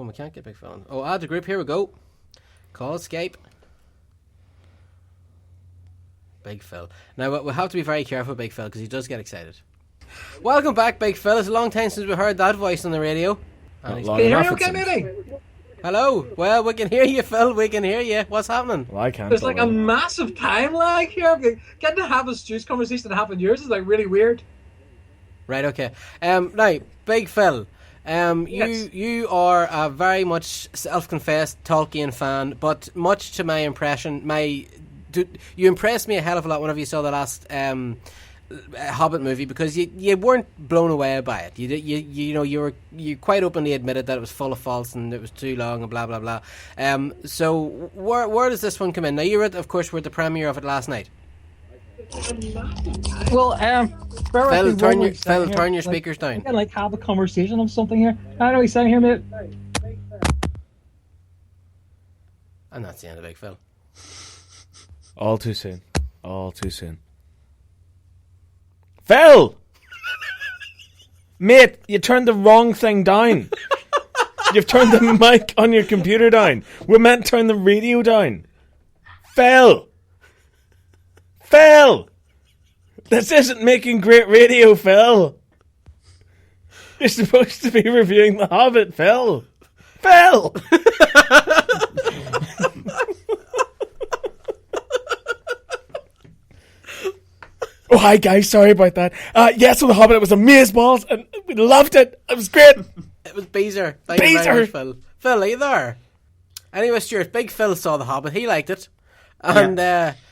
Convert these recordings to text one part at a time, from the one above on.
We can't get Big Phil on. Oh, add the group. Here we go. Call Skype. Big Phil. Now, we'll have to be very careful with Big Phil because he does get excited. Welcome back, Big Phil. It's a long time since we heard that voice on the radio. Can you hear me okay, maybe? Hello. Well, we can hear you, Phil. We can hear you. What's happening? Well, I can't. There's like a massive time lag here. Getting to have a Stu's conversation that happened yours is like really weird. Right, okay. Now, Big Phil, Yes. you are a very much self-confessed Tolkien fan, but much to my impression, you impressed me a hell of a lot whenever you saw the last Hobbit movie because you weren't blown away by it. You quite openly admitted that it was full of faults and it was too long and blah blah blah. So where does this one come in? Now you of course were at the premiere of it last night. Well, Phil, turn your speakers down. We can like have a conversation of something here. I know he's saying here, mate. And that's the end of Big Phil. All too soon. All too soon. Phil! Mate, you turned the wrong thing down. You've turned the mic on your computer down. We're meant to turn the radio down. Phil! Phil! This isn't making great radio, Phil. You're supposed to be reviewing The Hobbit, Phil. Phil! Oh, hi guys, sorry about that. Yes, with The Hobbit, it was amazeballs, and we loved it. It was great. It was Beezer. Thank you very much, Phil. Phil, are you there? Anyway, Stuart, Big Phil saw The Hobbit. He liked it. And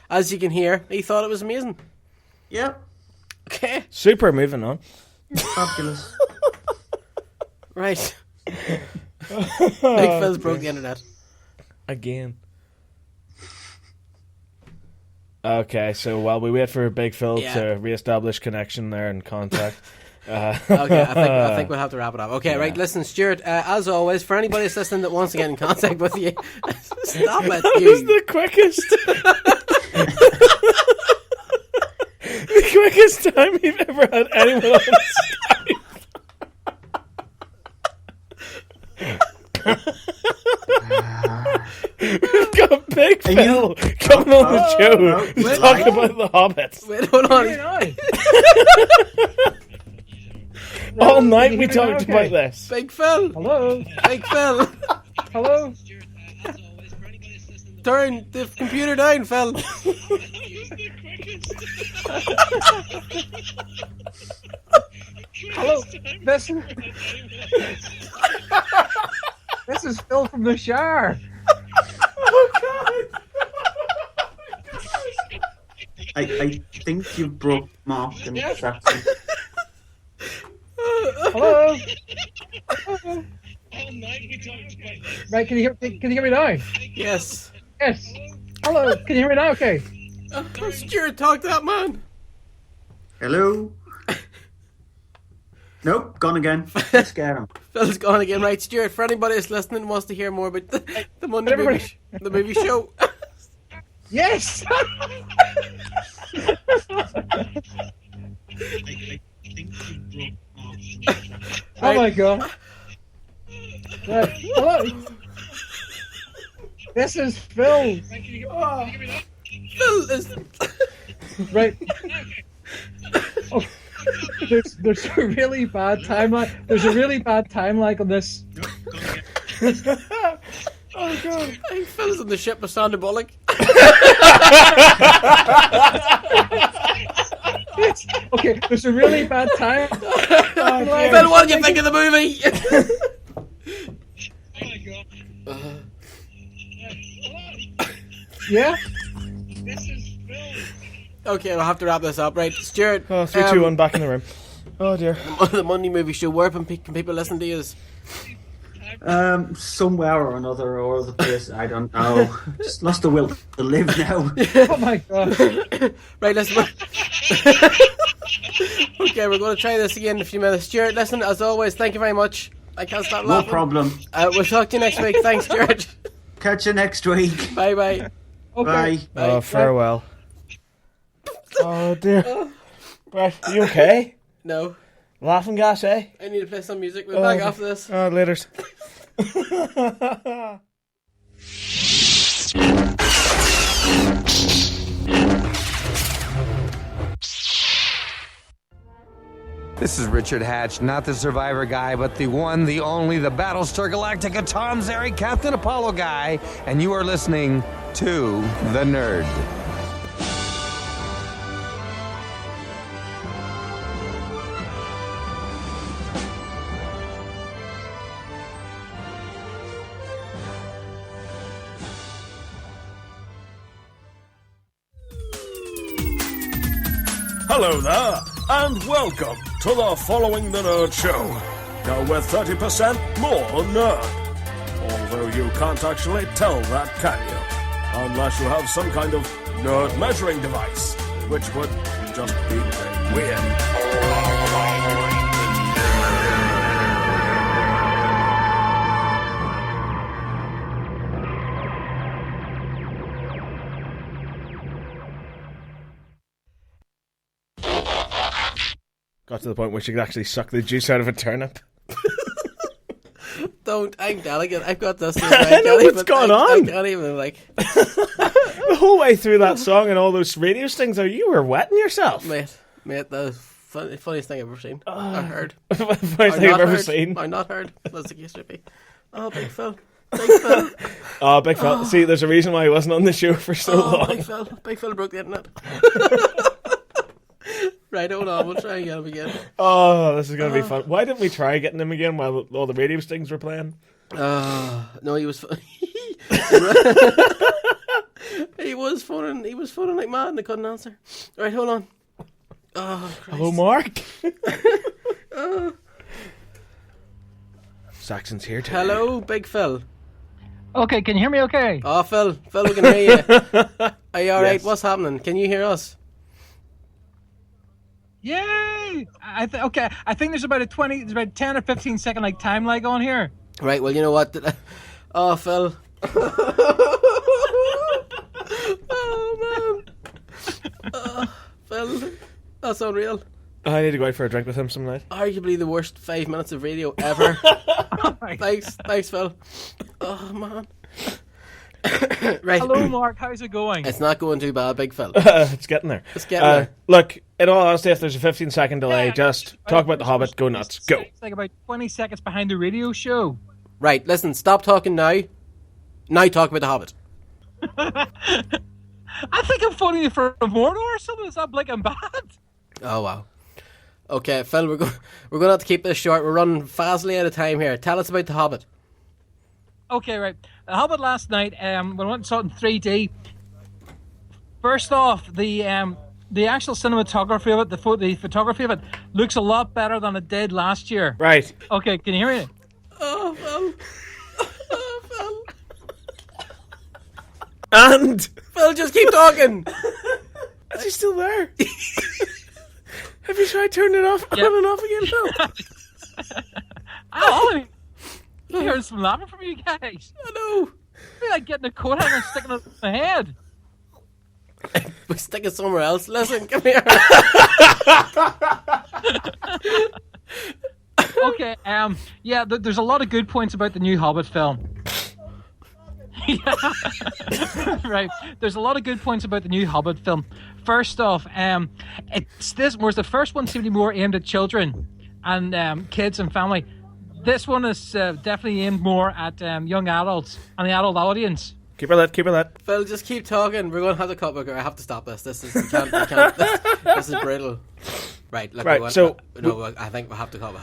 as you can hear, he thought it was amazing. Yeah. Okay. Super, moving on. Fabulous. Right. Big Phil's broke the internet. Again. Okay, so while we wait for Big Phil to re-establish connection there and contact. Okay, I think we'll have to wrap it up. Okay, right, listen, Stuart, as always, for anybody that's listening that wants to get in contact with you, stop it. That was the quickest. The quickest time we've ever had anyone on Skype. We've got Big Phil coming on the show to talk about The Hobbit. Wait, hold on. All night we talked about this. Big Phil. Hello. Big Phil. Hello. Turn the computer down, Phil. Hello. This is Phil from the shower. Oh, God. I think you broke Marc and Saxon. Hello. Right, can you hear me now? Yes. Yes. Hello. Can you hear me now? Okay. Stuart, talk to that man. Hello? Nope, gone again. Let's get him. Phil's gone again. Right, Stuart, for anybody that's listening and wants to hear more about the Monday the movie show. Yes. Oh my God. Right. Hello. This is Phil. Phil is... Right. Oh, there's a really bad timeline. There's a really bad timeline on this. Oh God! I think Phil's on the ship with Sandra Bullock. Okay, there's a really bad time. Phil, what did you think of the movie? Yeah. Okay, we'll have to wrap this up. Right, Stuart. Oh, 3, 2, 1, back in the room. Oh dear. The Monday movie show. Where can people listen to you? Somewhere or another or the place, I don't know. Just lost the will to live now. Oh my God. Right, listen. Okay, we're going to try this again in a few minutes. Stuart, listen, as always, thank you very much. I can't stop laughing. No problem. We'll talk to you next week. Thanks, Stuart. Catch you next week. Bye-bye. Okay. Bye. Oh, farewell. Oh dear. Right, are you okay? No. Laughing gas, eh? I need to play some music. We'll back after this. Oh, laters. This is Richard Hatch, not the Survivor guy, but the one, the only, the Battlestar Galactica Tom Zary, Captain Apollo guy, and you are listening to The Nerd. Hello there, and welcome to the Following the Nerd Show. Now we're 30% more nerd. Although you can't actually tell that, can you? Unless you have some kind of nerd measuring device, which would just be very weird. Got to the point where she could actually suck the juice out of a turnip. Don't. I'm delicate. I've got this. I know what's going on. I can't even, like... The whole way through that song and all those radio stings, though, you were wetting yourself. Mate, that was the funniest thing I've ever seen. I heard. Funniest thing I've ever seen. I'm not heard. That's the case to be. Oh, Big Phil. Big Phil. Oh, Big Phil. See, there's a reason why he wasn't on the show for so long. Big Phil broke the internet. Right, hold on. We'll try and get him again. Oh, this is going to be fun. Why didn't we try getting him again while all the radio stings were playing? No, he was... He was phoning like mad and I couldn't answer. Right, hold on. Oh, Christ. Hello, Marc. Saxon's here too. Hello, Big Phil. Okay, can you hear me okay? Oh, Phil, we can hear you. Are you alright? Yes. What's happening? Can you hear us? Yay! Okay, I think there's about 10 or 15 second like time lag on here. Right, well, you know what? Oh, Phil. Oh, man. Phil, that's unreal. I need to go out for a drink with him some night. Arguably the worst 5 minutes of radio ever. Thanks, Phil. Oh, man. Right. Hello, Marc. How's it going? It's not going too bad, Big Phil. It's getting there. It's getting there. Look, in all honesty, if there's a 15-second delay, just talk about The Hobbit, go nuts, go. It's like about 20 seconds behind the radio show. Right, listen, stop talking now. Now talk about The Hobbit. I think I'm phoning you from Mordor or something. Is that like I'm bad? Oh, wow. Okay, Phil, we're going to have to keep this short. We're running fastly out of time here. Tell us about The Hobbit. Okay, right. The Hobbit last night, when I went and saw it in 3D, first off, the actual cinematography of it, the photography of it, looks a lot better than it did last year. Right. Okay, can you hear me? Oh, Phil. Oh, Phil. And Phil, just keep talking. is he still there? Have you tried turning it off on and off again, Phil? Oh, I'm hearing some laughing from you guys. I know. I feel like getting a coat hanger and sticking it in my head. We stick it somewhere else. Listen, come here. Okay, yeah, there's a lot of good points about the new Hobbit film. Right, there's a lot of good points about the new Hobbit film. First off, it's this, whereas the first one seemed to be more aimed at children and kids and family. This one is definitely aimed more at young adults and the adult audience. Keep her lit. Phil, just keep talking. We're going to have to cut. I have to stop this. This is this is brutal. Right. Look, right. I think we have to cut. We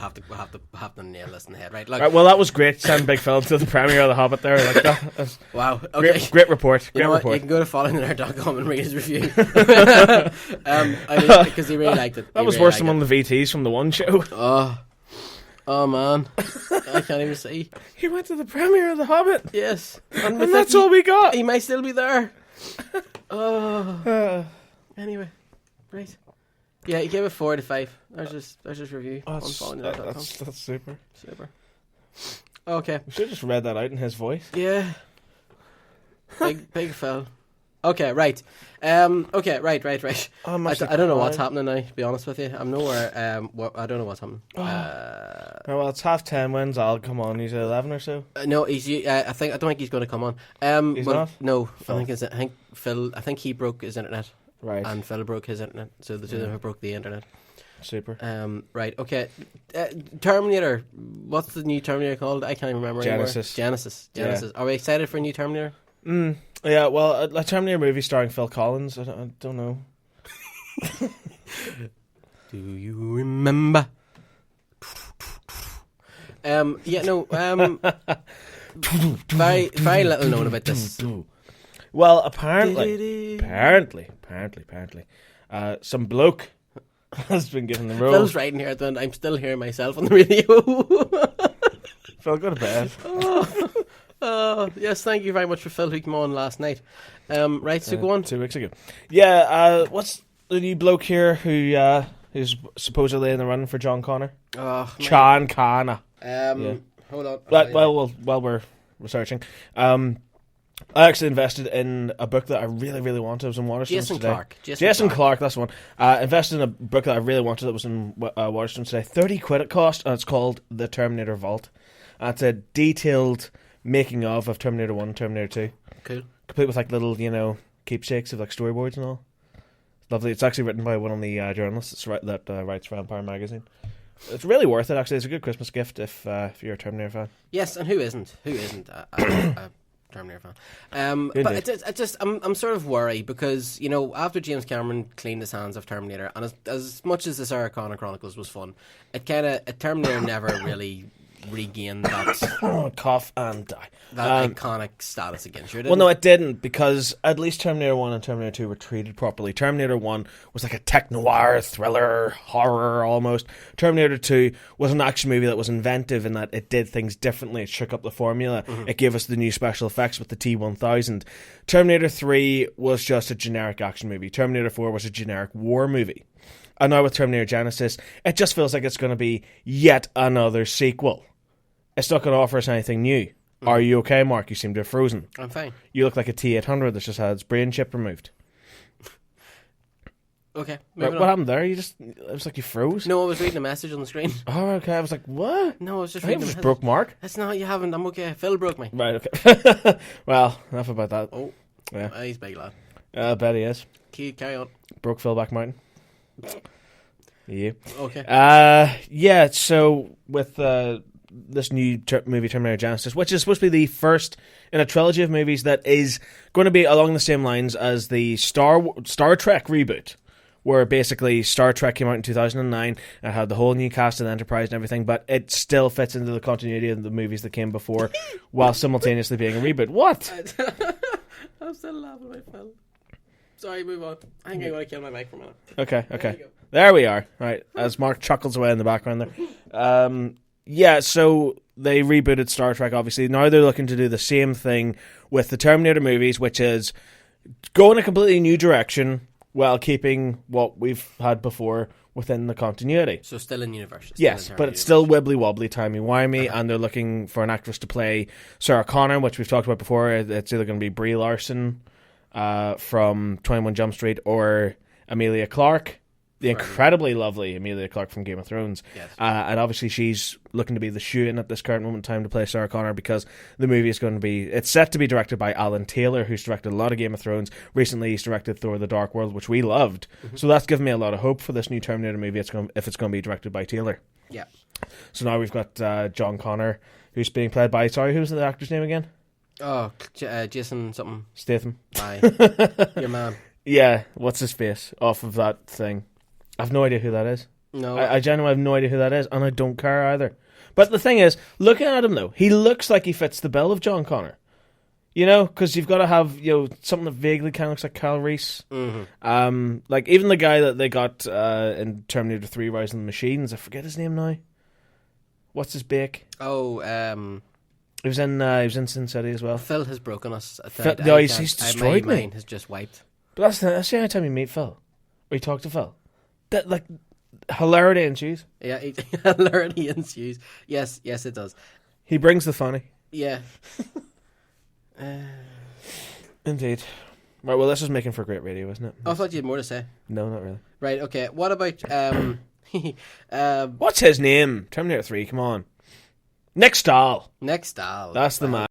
have to nail this in the head. Right. Look. Right, well, that was great. Send Big Phil to the premiere of The Hobbit there. Like that. Wow. Okay. Great report. You know what? You can go to followingthenerd.com and read his review. Because he really liked it. That was worse than one of the VTs from the one show. Oh man, I can't even see. He went to the premiere of The Hobbit. Yes, and that's all we got. He might still be there. Anyway, right. Yeah, he gave it 4 out of 5. There's his review on followingthenerd.com. That's super. Okay. We should have just read that out in his voice. Yeah. Big Phil. Okay, right. Okay, right. I'm I actually don't know what's crying. happening now, to be honest with you. I'm nowhere. I don't know what's happening. Oh, well, it's 10:30. When's Al come on? He's at 11 or so. No, he's. I don't think he's going to come on. He's well, not? No, Phil. I think Phil. I think he broke his internet, Right. and Phil broke his internet. So the two of them have broke the internet. Super. Right. Okay. Terminator. What's the new Terminator called? I can't even remember Genesis. anymore. Genesis. Are we excited for a new Terminator? Yeah, well, a Terminator movie starring Phil Collins. I don't know. Do you remember? Yeah, no. Very, very little known about this. Well, apparently, some bloke has been given the role. Phil's writing here, then I'm still hearing myself on the radio. Phil, go to bed. Yes, thank you very much for Phil who came on last night. Right, so go on. 2 weeks ago. Yeah, what's the new bloke here who's supposedly in the run for John Connor? Sean Connor. Hold on. Well, while we're researching, I actually invested in a book that I really, really wanted. It was in Waterstones Jason today. Clark. Jason Clark, that's the one. Invested in a book that I really wanted that was in Waterstones today. 30 quid it cost, and it's called The Terminator Vault. It's a detailed making of Terminator 1 and Terminator 2. Cool. Complete with like little, keepsakes of like storyboards and all. Lovely. It's actually written by one of the journalists that writes for Empire Magazine. It's really worth it, actually. It's a good Christmas gift if you're a Terminator fan. Yes, and who isn't? Who isn't a Terminator fan? But I'm sort of worried because, after James Cameron cleaned his hands of Terminator, and as much as the Sarah Connor Chronicles was fun, Terminator never really regained that cough and die. That iconic status again. Sure didn't. Well, no, it didn't, because at least Terminator 1 and Terminator 2 were treated properly. Terminator 1 was like a tech-noir, thriller, horror almost. Terminator 2 was an action movie that was inventive in that it did things differently. It shook up the formula. Mm-hmm. It gave us the new special effects with the T-1000. Terminator 3 was just a generic action movie. Terminator 4 was a generic war movie. And now with Terminator Genesis, it just feels like it's going to be yet another sequel. It's not going to offer us anything new. Are you okay, Mark? You seem to have frozen. I'm fine. You look like a T-800 that's just had its brain chip removed. Okay. What happened there? It was like you froze? No, I was reading a message on the screen. Oh, okay. I was like, what? No, I was just I think reading it a just message. broke Mark. It's not, you haven't. I'm okay. Phil broke me. Right, okay. Well, enough about that. Oh. Yeah. He's a big lad. I bet he is. Carry on. Broke Phil back mountain. Yeah. Okay. Yeah, so with this new movie Terminator Genesis, which is supposed to be the first in a trilogy of movies that is going to be along the same lines as the Star Trek reboot, where basically Star Trek came out in 2009 and had the whole new cast of the Enterprise and everything, but it still fits into the continuity of the movies that came before while simultaneously being a reboot. What? I'm still laughing at my Phil. Sorry, move on. I think I'm going to kill my mic for a minute. Okay. There we are. Right, as Mark chuckles away in the background there. Yeah, so they rebooted Star Trek, obviously. Now they're looking to do the same thing with the Terminator movies, which is go in a completely new direction while keeping what we've had before within the continuity. So still in universe. Yes, but it's still wibbly-wobbly, timey-wimey, and they're looking for an actress to play Sarah Connor, which we've talked about before. It's either going to be Brie Larson from 21 Jump Street or Emilia Clarke. The incredibly lovely Emilia Clarke from Game of Thrones. Yes. And obviously she's looking to be the shoe-in at this current moment in time to play Sarah Connor, because the movie is going to be... It's set to be directed by Alan Taylor, who's directed a lot of Game of Thrones. Recently he's directed Thor the Dark World, which we loved. Mm-hmm. So that's given me a lot of hope for this new Terminator movie if it's going to be directed by Taylor. Yeah. So now we've got John Connor, who's being played by... Sorry, who's the actor's name again? Oh, Jason something. Statham. Aye. Your man. Yeah, what's his face off of that thing? I've no idea who that is. No. I genuinely have no idea who that is, and I don't care either. But the thing is, looking at him though, he looks like he fits the bill of John Connor. Because you've got to have something that vaguely kind of looks like Kyle Reese. Mm-hmm. Like even the guy that they got in Terminator 3: Rise of the Machines, I forget his name now. What's his bake? Oh, he was in Sin City as well. Phil has broken us. He's destroyed me. Mine has just wiped. But that's the only time you meet Phil, or you talk to Phil. That hilarity ensues. Yeah, hilarity ensues. Yes, it does. He brings the funny. Yeah. Indeed. Right, well, this is making for great radio, isn't it? Oh, I thought you had more to say. No, not really. Right, okay. What about... What's his name? Terminator 3, come on. Nick Stahl. Next style. That's the man.